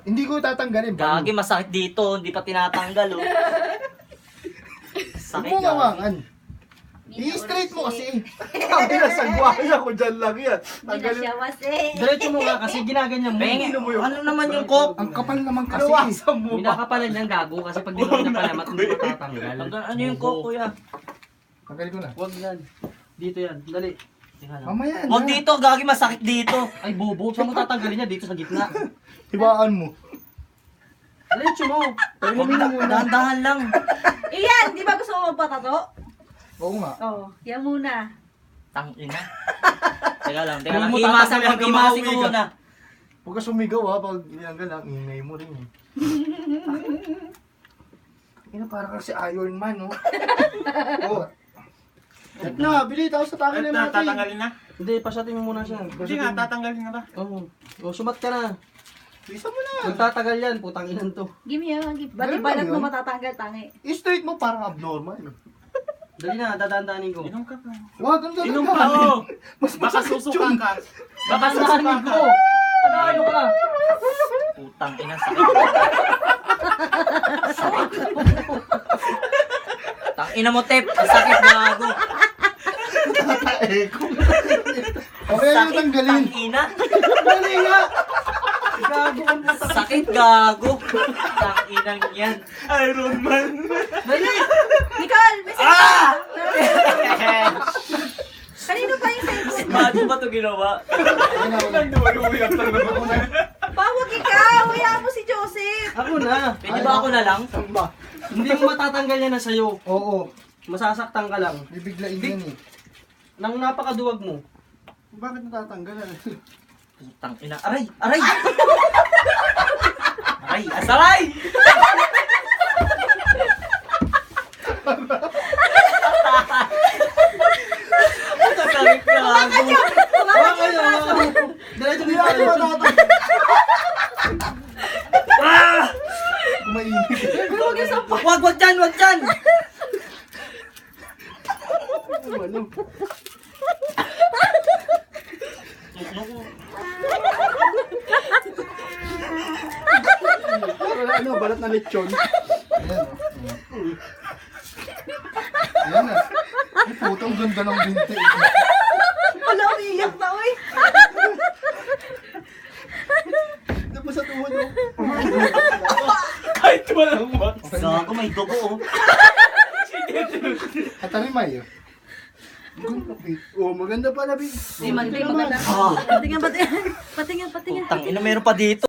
Hindi ko tatanggalin. Gagi, masakit dito. Hindi pa tinatanggal, oh. Huwag Sakit, mo gagi. hawakan. I-straight mo kasi. Sabi na sagwaya ko dyan lang yan. Hindi na siya wasi. Diretso mo nga kasi ginaganyan mo. Pengi, ano naman yung coke? Ang kapal naman kasi. Nawasan mo ba? Minakapalan niyang gago kasi pag di mo pinapalamat, hindi matatanggal. Ano yung coke, kuya? Tanggalin ko na. Huwag yan. Dito yan. Dali. Teka lang. Mamaya na. Huwag dito, gagi, masakit dito. Ay, bobo. Saan mo tatanggalin niya? Dito sa gitna. Hibaan mo. Diretso mo. Dahan-dahan lang. Iyan, di ba gusto mo magpatato? Oo nga. Oo, yan muna. Tangina. Teka lang. Huwag mo Imasin tatanggalin hanggang ko makauwi ka. muna. Huwag ka sumigaw ha. Pag ginanggal lang, ingay mo rin eh. Ina, parang kasi Iron Man, no? Oo. At na, bili tayo sa takin na natin. Tatanggalin na? Hindi, pasatin mo muna siya. Hindi nga, tatanggalin na ba? Oo. O, sumat ka na. Bisa mo na. Magtatagal yan. Putang inan to. Give me yan. Ba't Ganun balat ba mo yun? matatanggal, tangi? I-straight mo parang abnormal. Dali na, dadaan-daanin ko. Inom ka pa. Wag kang Inom ka, oh. Mas Baka masakit susuka yun. ka. Baka susuka Dadaanin ka. ko. Ano ka? Putang ina, sakit. Tangina mo, Tep. Ang sakit, gago. Tatae ko. Okay, ano tanggalin? Tangina. Dali nga. Gago ang puta. Sakit, gago. Tanginang yan. Iron Man. Nicole, may Ah! kanino pa yung cellphone? Bago ba ito ginawa? Nagduwag-uwi ang tanong ako na. Bawag ikaw! Hayaan mo si Joseph! Ako na. Pwede ba ako na lang? Saan ba? Hindi mo matatanggal yan na sa'yo. Oo. Masasaktan ka lang. Bibiglain yan eh. Nang napakaduwag mo. Bakit natatanggal? Putang ina. Aray! Aray! Aray! Asaray! Sakit, gago. Hawakan niyo, hawakan mo. Diretso Hindi dito. ako Diretso. matatanggal. Ah! Kumainit. Huwag yung sampa! Wag dyan! Wag dyan! Ano? Wala ano, balat na lechon. Ayan o. Ayan na. Ay, putang ganda ng binti. Wala, umiiyak na, uy! Ano sa tuhod mo? Ay, walang mat. Gago, may dugo, oh. Katarimay oh. Oh, maganda pala, Big. Maganda. Ah! Patingin. Patingin. Putang ina, meron pa dito.